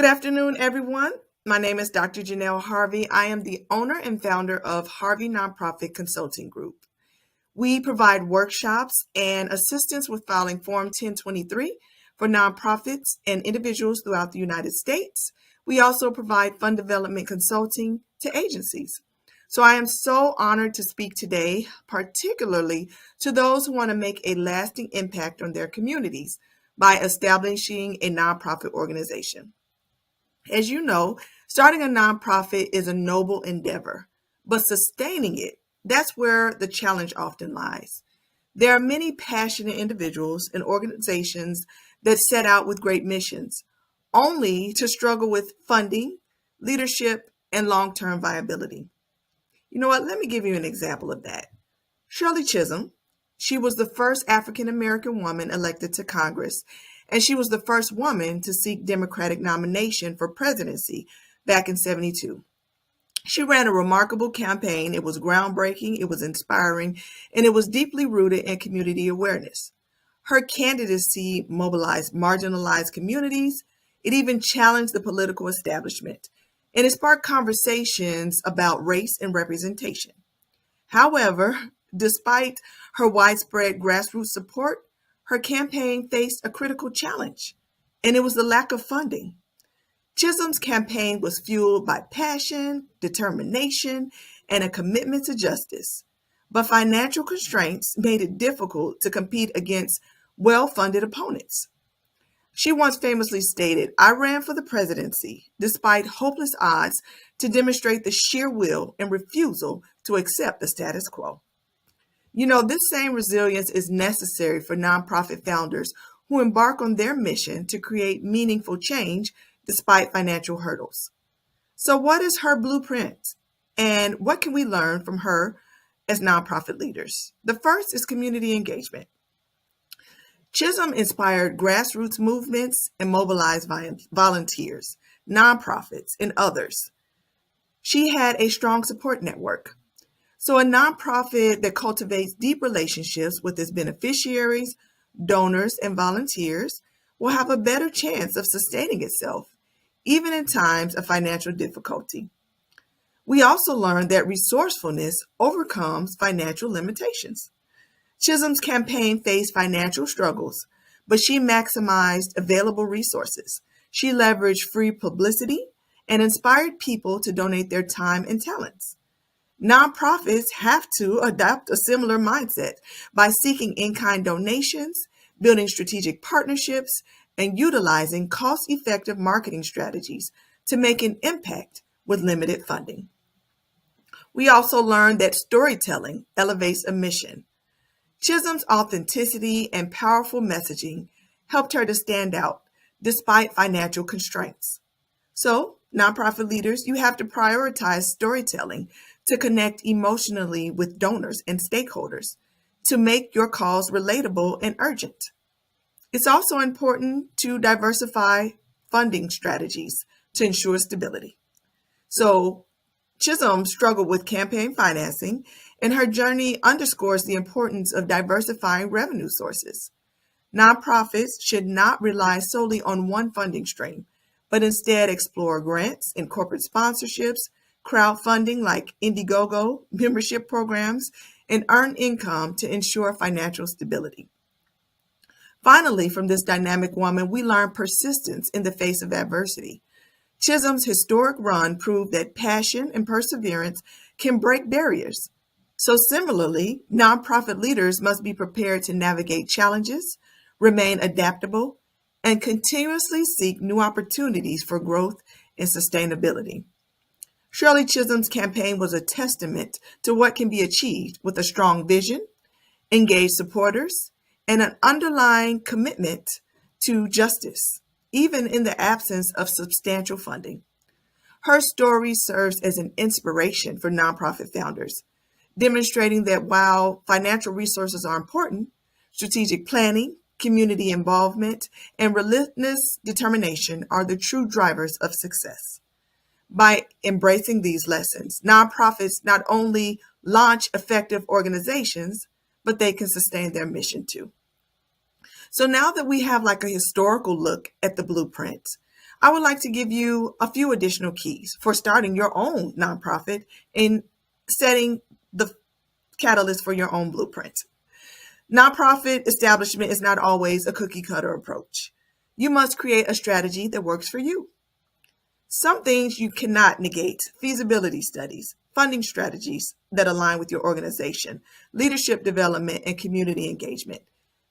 Good afternoon, everyone. My name is Dr. Janell Harvey. I am the owner and founder of Harvey Nonprofit Consulting Group. We provide workshops and assistance with filing Form 1023 for nonprofits and individuals throughout the United States. We also provide fund development consulting to agencies. So I am so honored to speak today, particularly to those who want to make a lasting impact on their communities by establishing a nonprofit organization. As you know, starting a nonprofit is a noble endeavor, but sustaining it, that's where the challenge often lies. There are many passionate individuals and organizations that set out with great missions, only to struggle with funding, leadership, and long-term viability. You know what? Let me give you an example of that. Shirley Chisholm, she was the first African American woman elected to Congress, and she was the first woman to seek Democratic nomination for presidency back in 72. She ran a remarkable campaign. It was groundbreaking, it was inspiring, and it was deeply rooted in community awareness. Her candidacy mobilized marginalized communities. It even challenged the political establishment, and it sparked conversations about race and representation. However, despite her widespread grassroots support, her campaign faced a critical challenge, and it was the lack of funding. Chisholm's campaign was fueled by passion, determination, and a commitment to justice. But financial constraints made it difficult to compete against well funded opponents. She once famously stated, "I ran for the presidency despite hopeless odds to demonstrate the sheer will and refusal to accept the status quo." You know, this same resilience is necessary for nonprofit founders who embark on their mission to create meaningful change despite financial hurdles. So, what is her blueprint? And what can we learn from her as nonprofit leaders? The first is community engagement. Chisholm inspired grassroots movements and mobilized volunteers, nonprofits, and others. She had a strong support network. So, a nonprofit that cultivates deep relationships with its beneficiaries, donors, and volunteers will have a better chance of sustaining itself, even in times of financial difficulty. We also learned that resourcefulness overcomes financial limitations. Chisholm's campaign faced financial struggles, but she maximized available resources. She leveraged free publicity and inspired people to donate their time and talents. Nonprofits have to adopt a similar mindset by seeking in-kind donations, building strategic partnerships, and utilizing cost-effective marketing strategies to make an impact with limited funding. We also learned that storytelling elevates a mission. Chisholm's authenticity and powerful messaging helped her to stand out despite financial constraints. So, nonprofit leaders, you have to prioritize storytelling to connect emotionally with donors and stakeholders, to make your cause relatable and urgent. It's also important to diversify funding strategies to ensure stability. So, Chisholm struggled with campaign financing, and her journey underscores the importance of diversifying revenue sources. Nonprofits should not rely solely on one funding stream, but instead explore grants and corporate sponsorships, crowdfunding like Indiegogo, membership programs, and earn income to ensure financial stability. Finally, from this dynamic woman, we learn persistence in the face of adversity. Chisholm's historic run proved that passion and perseverance can break barriers. So similarly, nonprofit leaders must be prepared to navigate challenges, remain adaptable, and continuously seek new opportunities for growth and sustainability. Shirley Chisholm's campaign was a testament to what can be achieved with a strong vision, engaged supporters, and an underlying commitment to justice, even in the absence of substantial funding. Her story serves as an inspiration for nonprofit founders, demonstrating that while financial resources are important, strategic planning, community involvement, and relentless determination are the true drivers of success. By embracing these lessons, nonprofits not only launch effective organizations, but they can sustain their mission too. So now that we have like a historical look at the blueprint, I would like to give you a few additional keys for starting your own nonprofit and setting the catalyst for your own blueprint. Nonprofit establishment is not always a cookie cutter approach. You must create a strategy that works for you. Some things you cannot negate: feasibility studies, funding strategies that align with your organization, leadership development, and community engagement.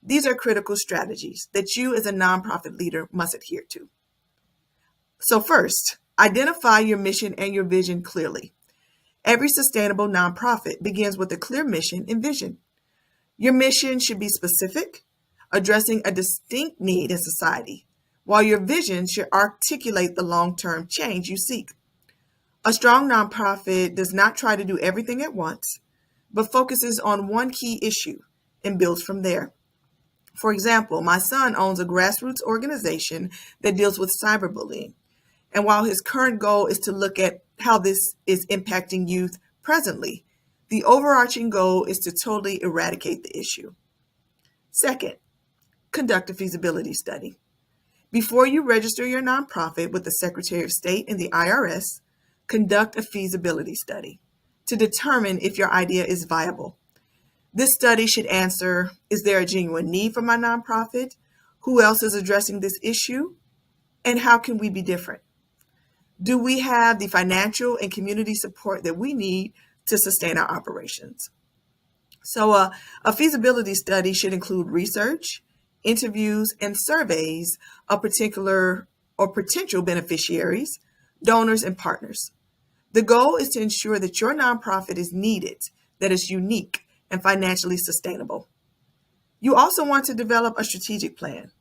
These are critical strategies that you as a nonprofit leader must adhere to. So first, identify your mission and your vision clearly. Every sustainable nonprofit begins with a clear mission and vision. Your mission should be specific, addressing a distinct need in society, while your vision should articulate the long-term change you seek. A strong nonprofit does not try to do everything at once, but focuses on one key issue and builds from there. For example, my son owns a grassroots organization that deals with cyberbullying. And while his current goal is to look at how this is impacting youth presently, the overarching goal is to totally eradicate the issue. Second, conduct a feasibility study. Before you register your nonprofit with the Secretary of State and the IRS, conduct a feasibility study to determine if your idea is viable. This study should answer, is there a genuine need for my nonprofit? Who else is addressing this issue? And how can we be different? Do we have the financial and community support that we need to sustain our operations? So a feasibility study should include research, interviews, and surveys of particular or potential beneficiaries, donors, and partners. The goal is to ensure that your nonprofit is needed, that is unique, and financially sustainable. You also want to develop a strategic plan.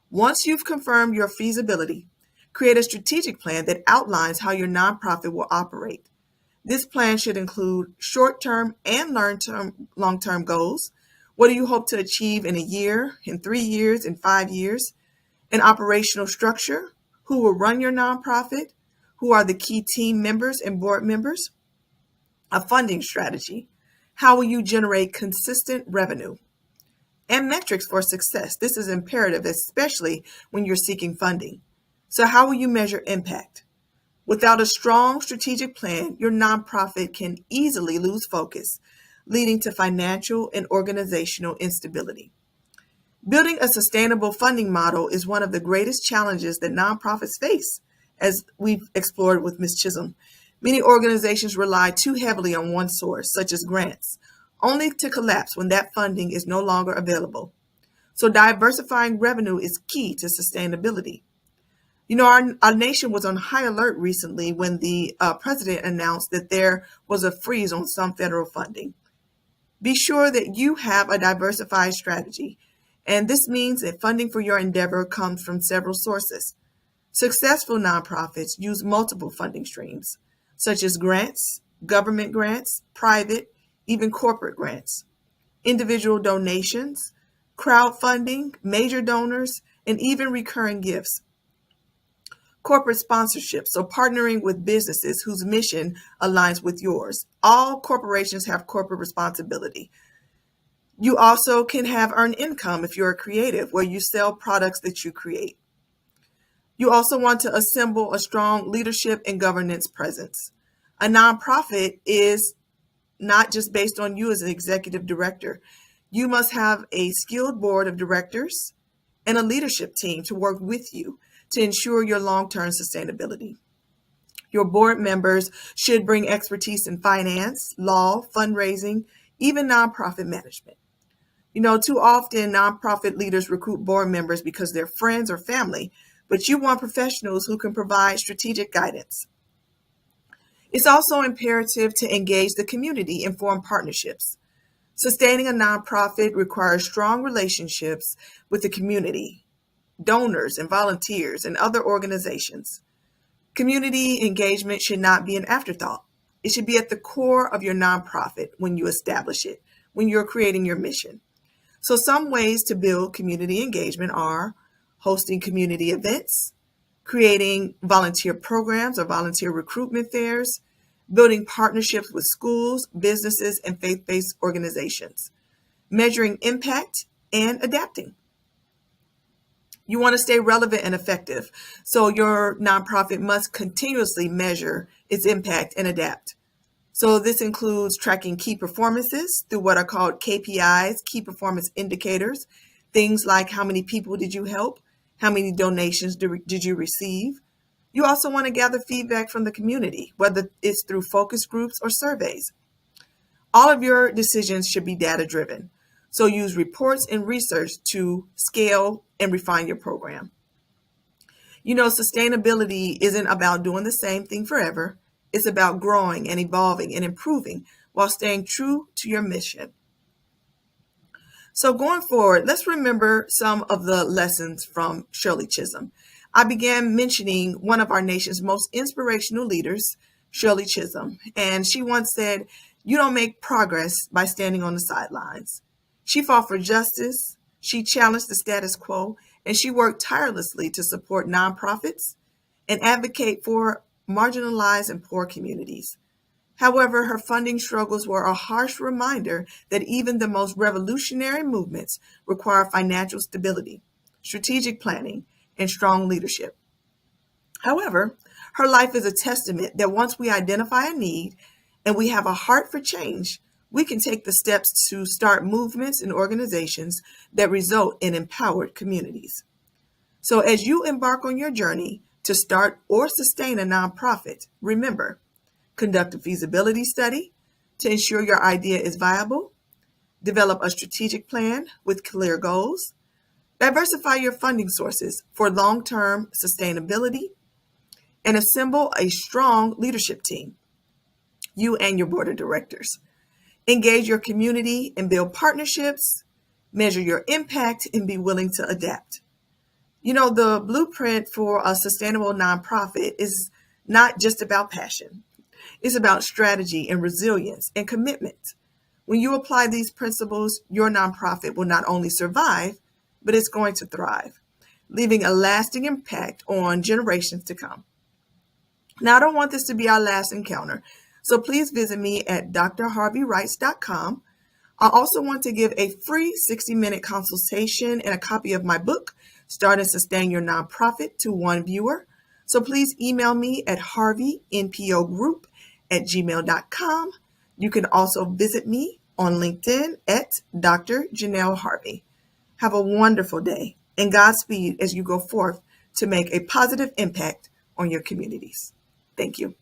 Once you've confirmed your feasibility, create a strategic plan that outlines how your nonprofit will operate. This plan should include short-term and long-term goals. What do you hope to achieve in a year, in 3 years, in 5 years? An operational structure. Who will run your nonprofit? Who are the key team members and board members? A funding strategy. How will you generate consistent revenue? And metrics for success. This is imperative, especially when you're seeking funding. So how will you measure impact? Without a strong strategic plan, your nonprofit can easily lose focus, leading to financial and organizational instability. Building a sustainable funding model is one of the greatest challenges that nonprofits face, as we've explored with Ms. Chisholm. Many organizations rely too heavily on one source, such as grants, only to collapse when that funding is no longer available. So diversifying revenue is key to sustainability. You know, our nation was on high alert recently when the president announced that there was a freeze on some federal funding. Be sure that you have a diversified strategy, and this means that funding for your endeavor comes from several sources. Successful nonprofits use multiple funding streams, such as grants, government grants, private, even corporate grants, individual donations, crowdfunding, major donors, and even recurring gifts. Corporate sponsorship, so partnering with businesses whose mission aligns with yours. All corporations have corporate responsibility. You also can have earned income if you're a creative, where you sell products that you create. You also want to assemble a strong leadership and governance presence. A nonprofit is not just based on you as an executive director. You must have a skilled board of directors and a leadership team to work with you to ensure your long-term sustainability. Your board members should bring expertise in finance, law, fundraising, even nonprofit management. You know, too often nonprofit leaders recruit board members because they're friends or family, but you want professionals who can provide strategic guidance. It's also imperative to engage the community and form partnerships. Sustaining a nonprofit requires strong relationships with the community, donors and volunteers, and other organizations. Community engagement should not be an afterthought. It should be at the core of your nonprofit when you establish it, when you're creating your mission. So some ways to build community engagement are hosting community events, creating volunteer programs or volunteer recruitment fairs, building partnerships with schools, businesses, and faith-based organizations, measuring impact, and adapting. You want to stay relevant and effective. So your nonprofit must continuously measure its impact and adapt. So this includes tracking key performances through what are called KPIs, key performance indicators, things like how many people did you help, how many donations did you receive. You also want to gather feedback from the community, whether it's through focus groups or surveys. All of your decisions should be data driven. So use reports and research to scale and refine your program. Sustainability isn't about doing the same thing forever. It's about growing and evolving and improving while staying true to your mission. So going forward, let's remember some of the lessons from Shirley Chisholm. I began mentioning one of our nation's most inspirational leaders, Shirley Chisholm, and she once said, "You don't make progress by standing on the sidelines." She fought for justice, she challenged the status quo, and she worked tirelessly to support nonprofits and advocate for marginalized and poor communities. However, her funding struggles were a harsh reminder that even the most revolutionary movements require financial stability, strategic planning, and strong leadership. However, her life is a testament that once we identify a need and we have a heart for change, we can take the steps to start movements and organizations that result in empowered communities. So as you embark on your journey to start or sustain a nonprofit, remember, conduct a feasibility study to ensure your idea is viable, develop a strategic plan with clear goals, diversify your funding sources for long-term sustainability, and assemble a strong leadership team, you and your board of directors. Engage your community and build partnerships, measure your impact, and be willing to adapt. The blueprint for a sustainable nonprofit is not just about passion. It's about strategy and resilience and commitment. When you apply these principles, your nonprofit will not only survive, but it's going to thrive, leaving a lasting impact on generations to come. Now, I don't want this to be our last encounter, so please visit me at drharveywrites.com. I also want to give a free 60-minute consultation and a copy of my book, Start and Sustain Your Nonprofit, to one viewer. So please email me at harveynpogroup@gmail.com. You can also visit me on LinkedIn at Dr. Janell Harvey. Have a wonderful day and Godspeed as you go forth to make a positive impact on your communities. Thank you.